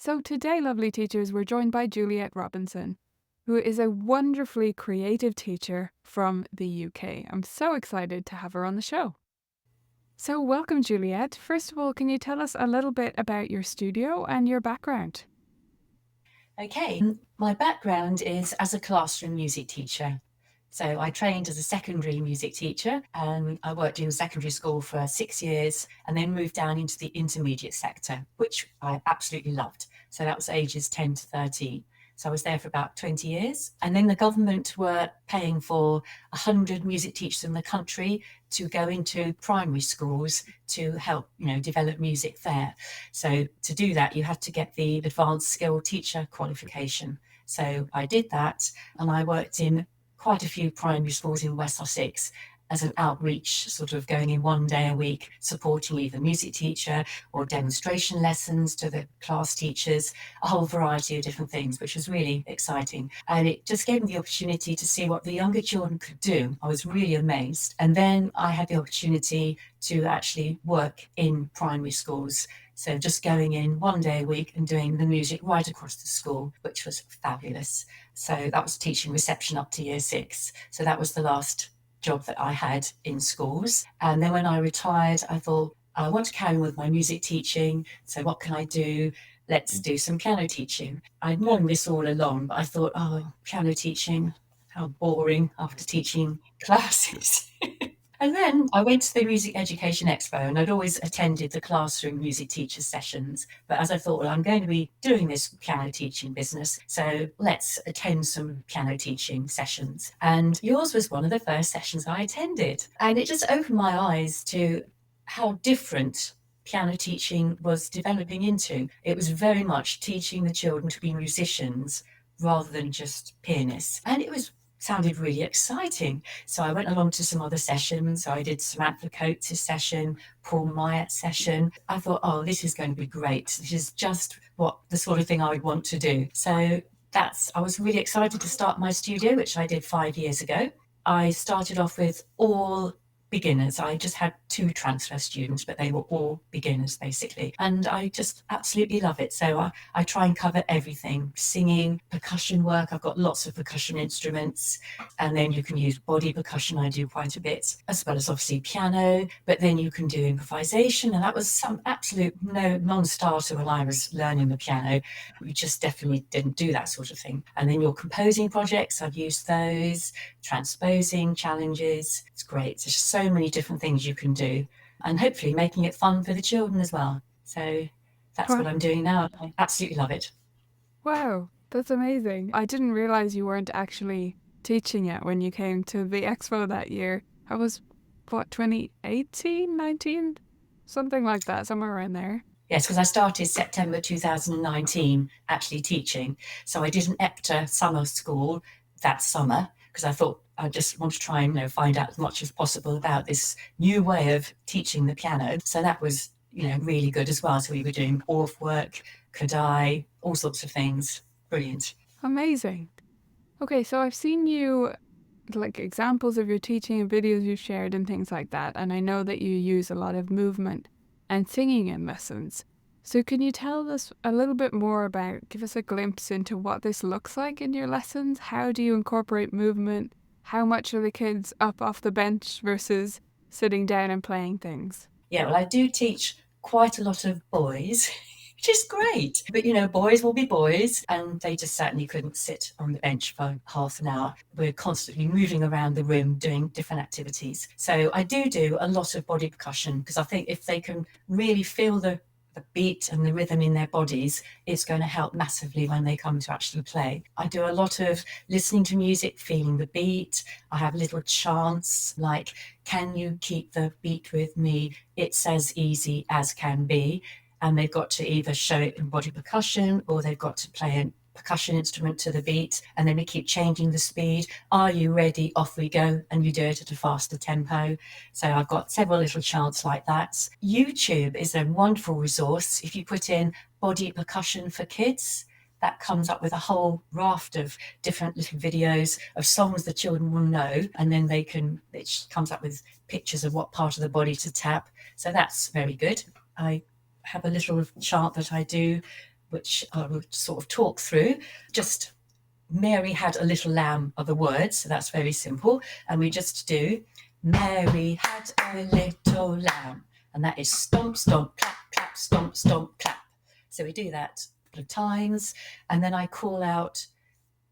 So today, lovely teachers, we're joined by Juliet Robinson, who is a wonderfully creative teacher from the UK. I'm so excited to have her on the show. So welcome, Juliet. First of all, can you tell us a little bit about your studio and your background? Okay, my background is as a classroom music teacher. So I trained as a secondary music teacher and I worked in secondary school for 6 years and then moved down into the intermediate sector, which I absolutely loved. So that was ages 10 to 13. So I was there for about 20 years. And then the government were paying for 100 music teachers in the country to go into primary schools to help, develop music there. So to do that, you had to get the advanced skill teacher qualification. So I did that and I worked in quite a few primary schools in West Sussex as an outreach, sort of going in one day a week, supporting either music teacher or demonstration lessons to the class teachers, a whole variety of different things, which was really exciting. And it just gave me the opportunity to see what the younger children could do. I was really amazed. And then I had the opportunity to actually work in primary schools. So just going in one day a week and doing the music right across the school, which was fabulous. So that was teaching reception up to year 6. So that was the last job that I had in schools. And then when I retired, I thought, I want to carry on with my music teaching. So what can I do? Let's do some piano teaching. I'd known this all along, but I thought, oh, piano teaching, how boring after teaching classes. And then I went to the Music Education Expo and I'd always attended the classroom music teacher sessions. But as I thought, well, I'm going to be doing this piano teaching business, so let's attend some piano teaching sessions. And yours was one of the first sessions I attended. And it just opened my eyes to how different piano teaching was developing into. It was very much teaching the children to be musicians rather than just pianists. And it was sounded really exciting. So I went along to some other sessions. So I did Samantha Coates' session, Paul Myatt's session. I thought, oh, this is going to be great. This is just what the sort of thing I would want to do. So I was really excited to start my studio, which I did 5 years ago. I started off with all beginners. I just had 2 transfer students, but they were all beginners basically. And I just absolutely love it. So I try and cover everything: singing, percussion work. I've got lots of percussion instruments. And then you can use body percussion. I do quite a bit, as well as obviously piano. But then you can do improvisation. And that was some absolute non-starter when I was learning the piano. We just definitely didn't do that sort of thing. And then your composing projects, I've used those, transposing challenges. It's great. There's so many different things you can do, and hopefully making it fun for the children as well. So that's what Wow, I'm doing now. I absolutely love it. wow, that's amazing. I didn't realize you weren't actually teaching yet when you came to the expo that year. I was, what, 2018, 19? Something like that, somewhere around there. Yes, because I started September 2019 actually teaching. So I did an EPTA summer school that summer because I thought I just want to try and find out as much as possible about this new way of teaching the piano. So that was really good as well. So we were doing Orff work, Kadai, all sorts of things. Brilliant. Amazing. Okay, so I've seen you, like examples of your teaching and videos you've shared and things like that, and I know that you use a lot of movement and singing in lessons. So can you tell us a little bit more about, give us a glimpse into what this looks like in your lessons? How do you incorporate movement? How much are the kids up off the bench versus sitting down and playing things? Yeah, well, I do teach quite a lot of boys, which is great. But, boys will be boys, and they just certainly couldn't sit on the bench for half an hour. We're constantly moving around the room doing different activities. So I do a lot of body percussion because I think if they can really feel the beat and the rhythm in their bodies, it's going to help massively when they come to actually play. I do a lot of listening to music, feeling the beat. I have little chants like, can you keep the beat with me? It's as easy as can be. And they've got to either show it in body percussion or they've got to play a percussion instrument to the beat, and then we keep changing the speed. Are you ready? Off we go, and you do it at a faster tempo. So I've got several little chants like that. YouTube is a wonderful resource. If you put in body percussion for kids, that comes up with a whole raft of different little videos of songs the children will know, and then it comes up with pictures of what part of the body to tap. So that's very good. I have a little chart that I do which I will sort of talk through. Just Mary had a little lamb are the words, so that's very simple. And we just do Mary had a little lamb, and that is stomp, stomp, clap, clap, stomp, stomp, clap. So we do that a couple of times, and then I call out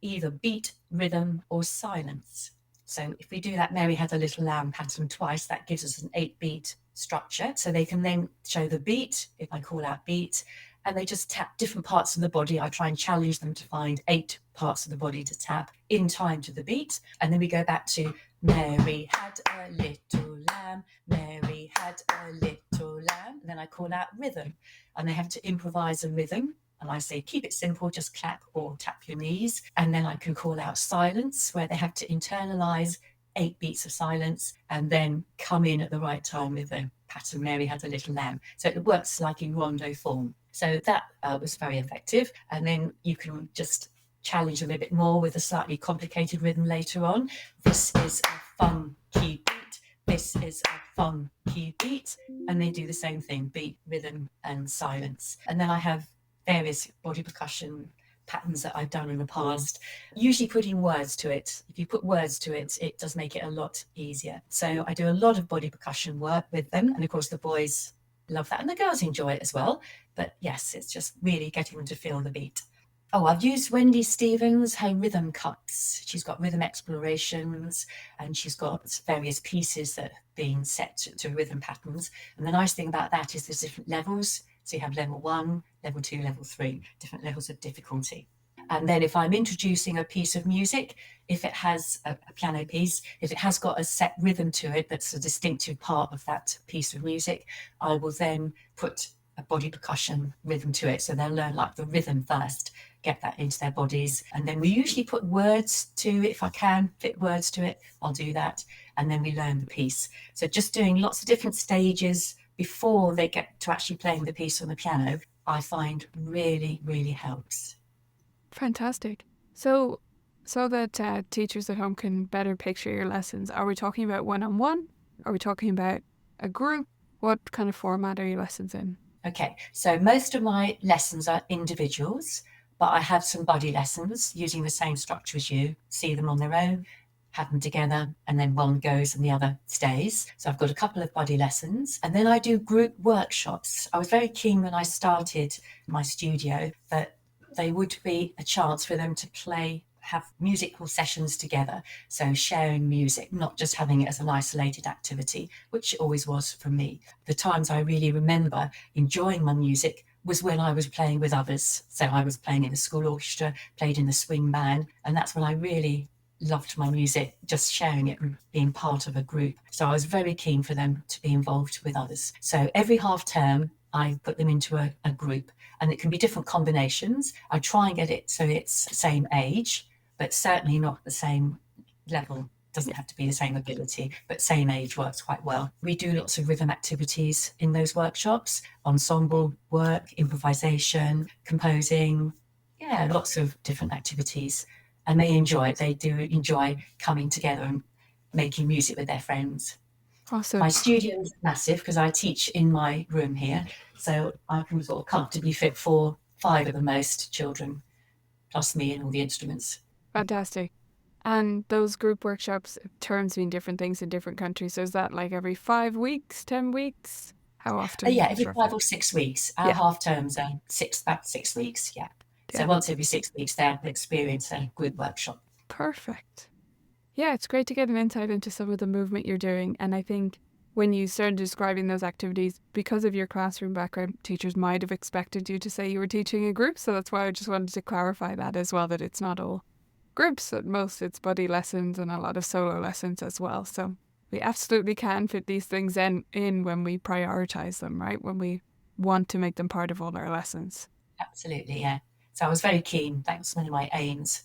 either beat, rhythm, or silence. So if we do that Mary had a little lamb pattern twice, that gives us an 8-beat structure. So they can then show the beat, if I call out beat, and they just tap different parts of the body. I try and challenge them to find 8 parts of the body to tap in time to the beat. And then we go back to Mary had a little lamb, Mary had a little lamb. And then I call out rhythm, and they have to improvise a rhythm. And I say, keep it simple, just clap or tap your knees. And then I can call out silence, where they have to internalize 8 beats of silence and then come in at the right time with the pattern Mary had a little lamb. So it works like in rondo form. So that was very effective. And then you can just challenge a little bit more with a slightly complicated rhythm later on. This is a funky beat. This is a funky beat. And they do the same thing, beat, rhythm, and silence. And then I have various body percussion patterns that I've done in the past, usually putting words to it. If you put words to it, it does make it a lot easier. So I do a lot of body percussion work with them. And of course, the boys love that. And the girls enjoy it as well. But yes, it's just really getting them to feel the beat. Oh, I've used Wendy Stevens, her rhythm cuts. She's got rhythm explorations, and she's got various pieces that have been set to rhythm patterns. And the nice thing about that is there's different levels. So you have level 1, level 2, level 3, different levels of difficulty. And then if I'm introducing a piece of music, if it has a piano piece, if it has got a set rhythm to it that's a distinctive part of that piece of music, I will then put a body percussion rhythm to it. So they'll learn like the rhythm first, get that into their bodies. And then we usually put words to it. If I can fit words to it, I'll do that. And then we learn the piece. So just doing lots of different stages before they get to actually playing the piece on the piano, I find really, really helps. Fantastic. So that teachers at home can better picture your lessons, are we talking about one-on-one? Are we talking about a group? What kind of format are your lessons in? Okay, so most of my lessons are individuals, but I have some buddy lessons using the same structure as you. See them on their own, have them together, and then one goes and the other stays. So I've got a couple of buddy lessons, and then I do group workshops. I was very keen when I started my studio that they would be a chance for them to have musical sessions together. So sharing music, not just having it as an isolated activity, which it always was for me. The times I really remember enjoying my music was when I was playing with others. So I was playing in the school orchestra, played in the swing band, and that's when I really loved my music, just sharing it and being part of a group. So I was very keen for them to be involved with others. So every half term, I put them into a group, and it can be different combinations. I try and get it so it's the same age, but certainly not the same level. Doesn't have to be the same ability, but same age works quite well. We do lots of rhythm activities in those workshops, ensemble work, improvisation, composing, lots of different activities. And they enjoy it. They do enjoy coming together and making music with their friends. Awesome. My studio is massive because I teach in my room here, so I can sort of comfortably fit 4, 5 of the most children, plus me and all the instruments. Fantastic. And those group workshops, terms mean different things in different countries. So is that like every 5 weeks, 10 weeks? How often? Yeah, every 5 or 6 weeks. Our half terms are about 6 weeks, yeah. So once every 6 weeks, they experience a group workshop. Perfect. Yeah, it's great to get an insight into some of the movement you're doing. And I think when you started describing those activities, because of your classroom background, teachers might have expected you to say you were teaching a group. So that's why I just wanted to clarify that as well, that it's not all groups. At most, it's buddy lessons and a lot of solo lessons as well. So we absolutely can fit these things in when we prioritize them, right? When we want to make them part of all our lessons. Absolutely, yeah. So I was very keen. That was one of my aims.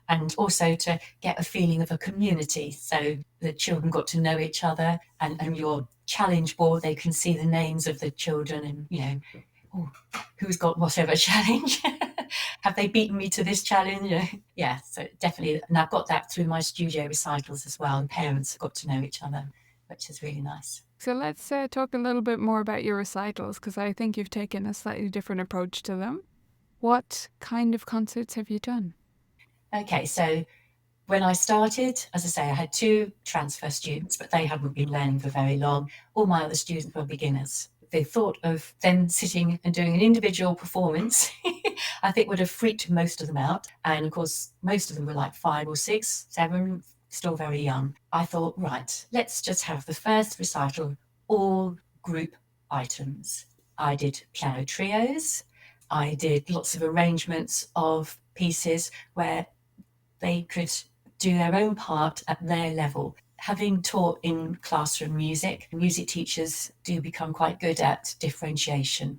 And also to get a feeling of a community. So the children got to know each other, and your challenge board, they can see the names of the children and, who's got whatever challenge. Have they beaten me to this challenge? Yeah, so definitely. And I've got that through my studio recitals as well. And parents got to know each other, which is really nice. So let's talk a little bit more about your recitals, because I think you've taken a slightly different approach to them. What kind of concerts have you done? Okay, so when I started, as I say, I had 2 transfer students, but they hadn't been learning for very long. All my other students were beginners. The thought of them sitting and doing an individual performance, I think would have freaked most of them out. And of course, most of them were like 5 or 6, 7, still very young. I thought, right, let's just have the first recital, all group items. I did piano trios. I did lots of arrangements of pieces where they could do their own part at their level. Having taught in classroom music teachers do become quite good at differentiation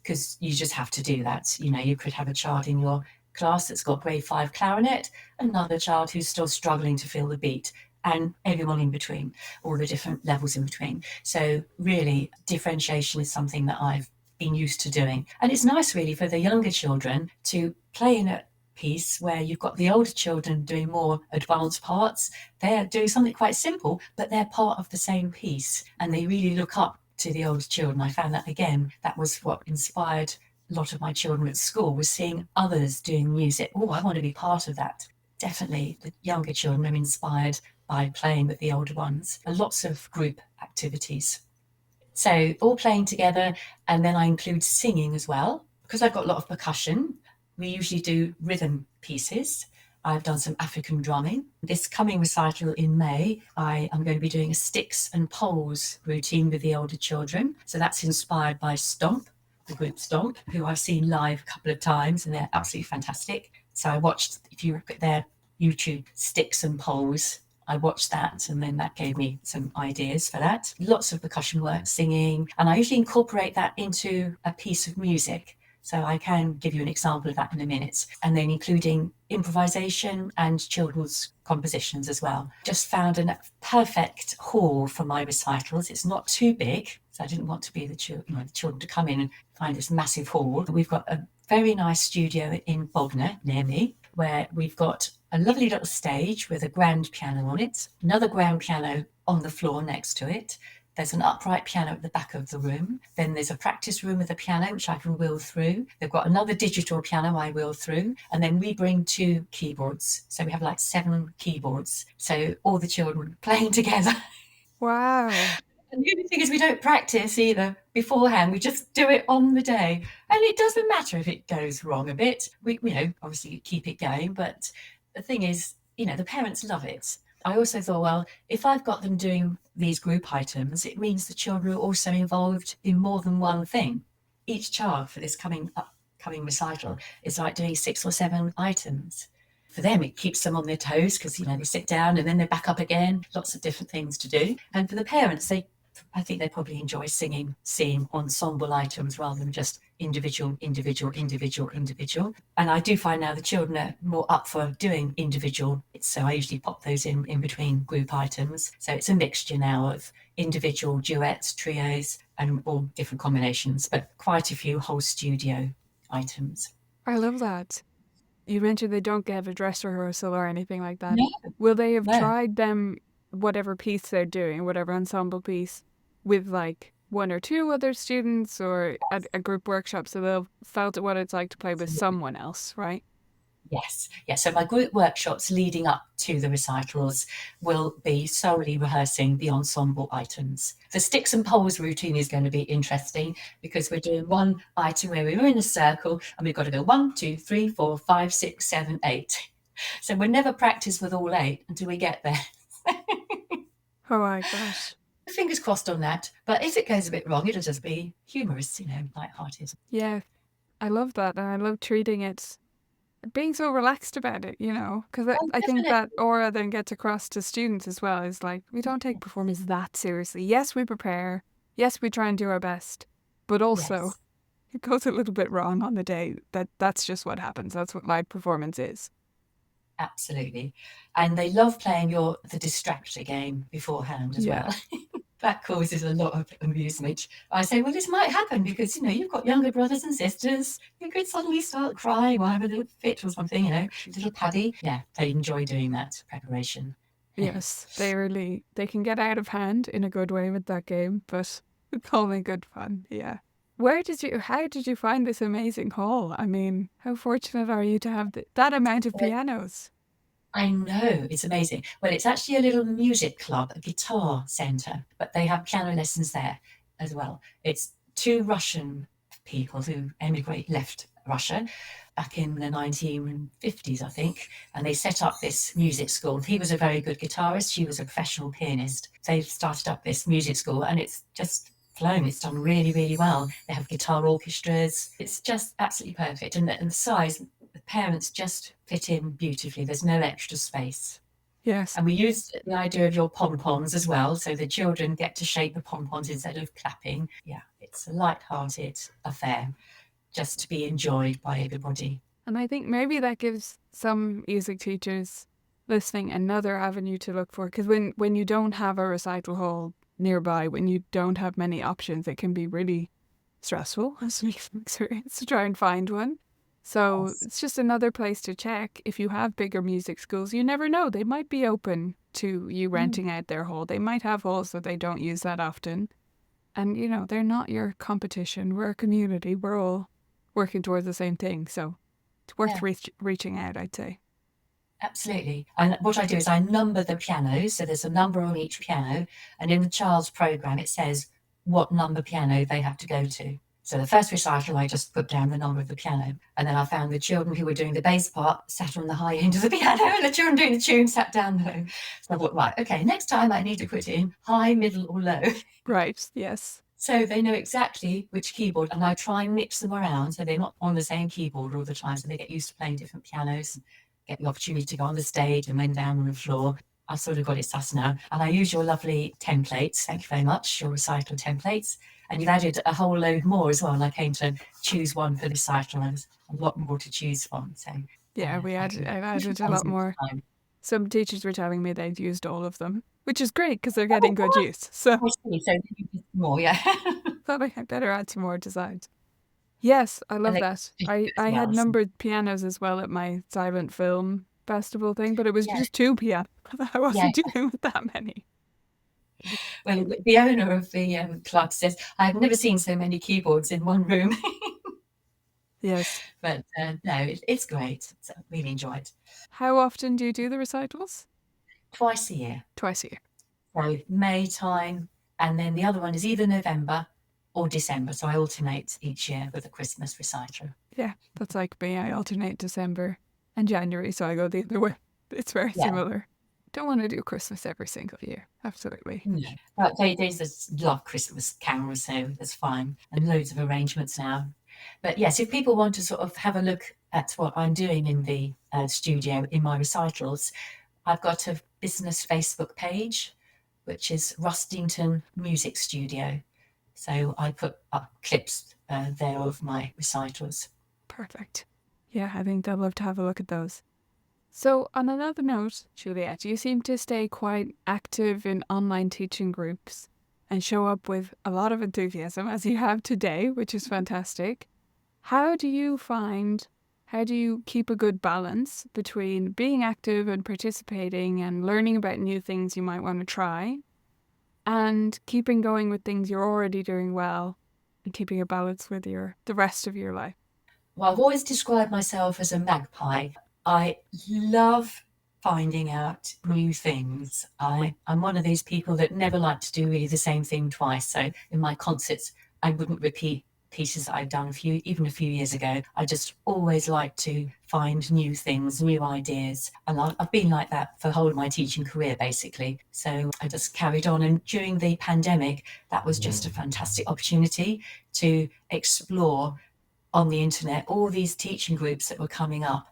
because you just have to do that. You know, you could have a child in your class that's got grade 5 clarinet, another child who's still struggling to feel the beat, and everyone in between, all the different levels in between. So really, differentiation is something that I've been used to doing. And it's nice really for the younger children to play in a piece where you've got the older children doing more advanced parts. They're doing something quite simple, but they're part of the same piece and they really look up to the older children. I found that again, that was what inspired a lot of my children at school, was seeing others doing music. Oh, I want to be part of that. Definitely the younger children are inspired by playing with the older ones. Lots of group activities. So all playing together, and then I include singing as well. Because I've got a lot of percussion, we usually do rhythm pieces. I've done some African drumming. This coming recital in May, I am going to be doing a sticks and poles routine with the older children. So that's inspired by Stomp, the group Stomp, who I've seen live a couple of times, and they're absolutely fantastic. So I watched, if you look at their YouTube, Sticks and Poles, I watched that, and then that gave me some ideas for that. Lots of percussion work, singing, and I usually incorporate that into a piece of music. So I can give you an example of that in a minute. And then including improvisation and children's compositions as well. Just found a perfect hall for my recitals. It's not too big, so I didn't want to be the children to come in and find this massive hall. We've got a very nice studio in Bognor near me, where we've got a lovely little stage with a grand piano on it, another grand piano on the floor next to it. There's an upright piano at the back of the room. Then there's a practice room with a piano, which I can wheel through. They've got another digital piano I wheel through. And then we bring 2 keyboards. So we have like 7 keyboards. So all the children playing together. Wow. And the only thing is we don't practice either beforehand. We just do it on the day. And it doesn't matter if it goes wrong a bit. We obviously keep it going. But the thing is, the parents love it. I also thought, well, if I've got them doing these group items, it means the children are also involved in more than one thing. Each child for this coming recital is like doing 6 or 7 items. For them, it keeps them on their toes because they sit down and then they're back up again. Lots of different things to do. And for the parents, I think they probably enjoy seeing ensemble items rather than just individual. And I do find now the children are more up for doing individual. So I usually pop those in between group items. So it's a mixture now of individual duets, trios, and all different combinations, but quite a few whole studio items. I love that. You mentioned they don't have a dress rehearsal or anything like that. No, Will they have no. tried whatever piece they're doing, whatever ensemble piece, with like 1 or 2 other students or at a group workshop so they'll felt what it's like to play with Absolutely. someone else, right? Yes, yes. So my group workshops leading up to the recitals will be solely rehearsing the ensemble items. The sticks and poles routine is going to be interesting because we're doing one item where we're in a circle and we've got to go 1, 2, 3, 4, 5, 6, 7, 8. So we'll never practice with all 8 until we get there. Oh my gosh. Fingers crossed on that. But if it goes a bit wrong, it'll just be humorous, light-hearted. Yeah, I love that. And I love treating it, being so relaxed about it, because Oh, I think that definitely. aura then gets across to students as well. Is like, we don't take performance that seriously. Yes, we prepare. Yes, we try and do our best. But also, Yes. it goes a little bit wrong on the day. That's just what happens. That's what live performance is. Absolutely. And they love playing the distractor game beforehand as Yeah. well. That causes a lot of amusement. I say, well, this might happen because, you've got younger brothers and sisters. You could suddenly start crying or have a little fit or something, a little paddy. Yeah, they enjoy doing that preparation. Yes, they can get out of hand in a good way with that game, but it's only good fun. Yeah. how did you find this amazing hall? I mean, how fortunate are you to have that amount of Well, pianos? I know, it's amazing. Well, it's actually a little music club, a guitar centre, but they have piano lessons there as well. It's two Russian people who left Russia back in the 1950s, I think, and they set up this music school. He was a very good guitarist, she was a professional pianist. They started up this music school, and it's just flown. It's done really, really well. They have guitar orchestras. It's just absolutely perfect. And the size, the parents just fit in beautifully. There's no extra space. Yes. And we used the idea of your pom-poms as well, so the children get to shake the pom-poms instead of clapping. Yeah, it's a light-hearted affair, just to be enjoyed by everybody. And I think maybe that gives some music teachers listening another avenue to look for. Because when you don't have a recital hall nearby, when you don't have many options, it can be really stressful, as we've experienced, to try and find one. So Yes. it's just another place to check. If you have bigger music schools, you never know. They might be open to you Mm, renting out their hall. They might have halls that they don't use that often. And, they're not your competition. We're a community. We're all working towards the same thing. So it's worth yeah. reaching out, I'd say. Absolutely. And what I do is I number the pianos. So there's a number on each piano. And in the child's program, it says what number piano they have to go to. So the first recital, I just put down the number of the piano. And then I found the children who were doing the bass part sat on the high end of the piano, and the children doing the tune sat down low. So I thought, right, okay, next time I need to put in high, middle, or low. Right. Yes. So they know exactly which keyboard, and I try and mix them around so they're not on the same keyboard all the time. So they get used to playing different pianos, get the opportunity to go on the stage and then down on the floor. I've sort of got it sus now. And I use your lovely templates. Thank you very much, your recital templates. And you've added a whole load more as well. And I came to choose one for the recital, and there's a lot more to choose from. So Yeah, thank you. I've added a Comes lot next more. time. Some teachers were telling me they'd used all of them, which is great because they're getting good use. So I see. So you use more, yeah. thought I better add some more designs. Yes, I And love they that. fit as I had well. So, numbered pianos as well at my silent film festival thing, but it was yeah, just two pianos. I yeah. wasn't dealing with that many. Well, the owner of the club says, I've never seen so many keyboards in one room. Yes. But no, it's great. So I really enjoy it. How often do you do the recitals? Twice a year. Twice a year. So May time, and then the other one is either November or December. So I alternate each year with a Christmas recital. Yeah, that's like me. I alternate December and January, so I go the other way. It's very Yeah. similar. Don't want to do Christmas every single year. Absolutely. Yeah. But they just love Christmas carols, so that's fine. And loads of arrangements now. But yes, if people want to sort of have a look at what I'm doing in the studio in my recitals, I've got a business Facebook page, which is Rustington Music Studio. So I put up clips there of my recitals. Perfect. Yeah, I think I'd love to have a look at those. So, on another note, Juliet, you seem to stay quite active in online teaching groups and show up with a lot of enthusiasm, as you have today, which is fantastic. How do you find, how do you keep a good balance between being active and participating and learning about new things you might want to try and keeping going with things you're already doing well and keeping a balance with the rest of your life? Well, I've always described myself as a magpie. I love finding out new things. I'm one of these people that never like to do really the same thing twice. So in my concerts, I wouldn't repeat pieces that I've done even a few years ago. I just always like to find new things, new ideas. And I've been like that for the whole of my teaching career, basically. So I just carried on. And during the pandemic, that was just a fantastic opportunity to explore on the internet all these teaching groups that were coming up.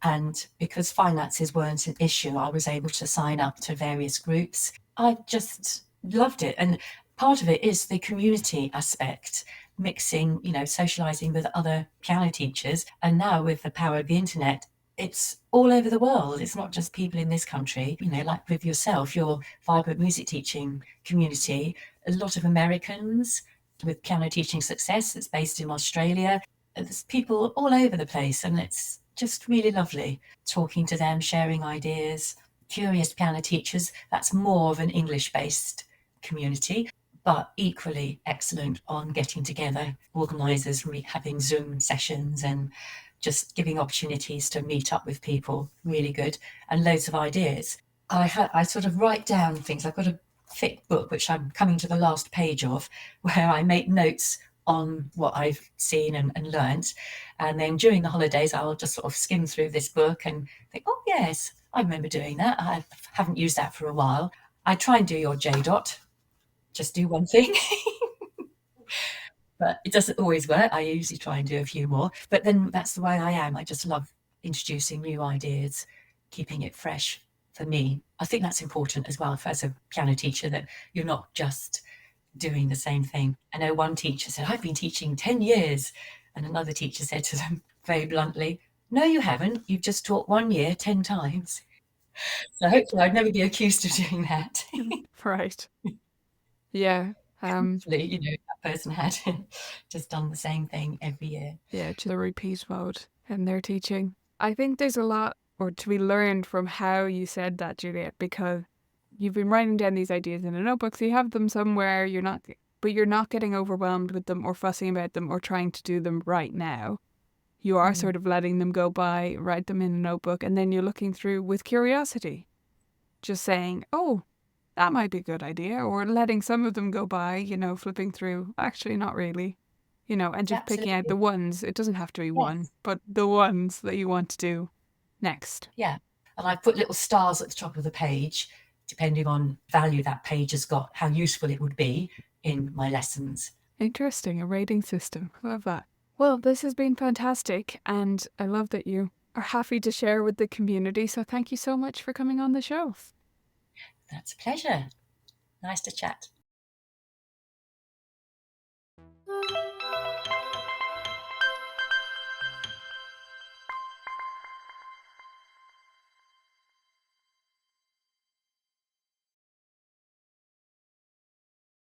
And because finances weren't an issue, I was able to sign up to various groups. I just loved it. And part of it is the community aspect, mixing, socializing with other piano teachers. And now with the power of the internet, it's all over the world. It's not just people in this country, like with yourself, your vibrant music teaching community, a lot of Americans with piano teaching success that's based in Australia. There's people all over the place, and it's just really lovely talking to them, sharing ideas. Curious piano teachers, that's more of an English based community. but equally excellent on getting together, organisers having Zoom sessions and just giving opportunities to meet up with people, really good, and loads of ideas. I sort of write down things. I've got a thick book, which I'm coming to the last page of, where I make notes on what I've seen and learnt. And then during the holidays, I'll just sort of skim through this book and think, oh, yes, I remember doing that. I haven't used that for a while. I try and do your J dot, just do one thing. But it doesn't always work. I usually try and do a few more. But then that's the way I am. I just love introducing new ideas, keeping it fresh for me. I think that's important as well as a piano teacher, that you're not just doing the same thing. I know one teacher said, I've been teaching 10 years. And another teacher said to them very bluntly, no, you haven't. You've just taught 1 year 10 times. So hopefully I'd never be accused of doing that. Right. Yeah. Hopefully, that person had just done the same thing every year. Yeah, to the repeat mode in their teaching. I think there's a lot or to be learned from how you said that, Juliet, because you've been writing down these ideas in a notebook, so you have them somewhere, but you're not getting overwhelmed with them or fussing about them or trying to do them right now. You are sort of letting them go by, write them in a notebook, and then you're looking through with curiosity, just saying, oh, that might be a good idea, or letting some of them go by, flipping through, actually not really, and just picking out the Absolutely. ones. It doesn't have to be one, Yes. but the ones that you want to do next. Yeah. And I've put little stars at the top of the page, depending on value that page has got, how useful it would be in my lessons. Interesting, a rating system. Love that. Well, this has been fantastic, and I love that you are happy to share with the community. So thank you so much for coming on the show. That's a pleasure. Nice to chat.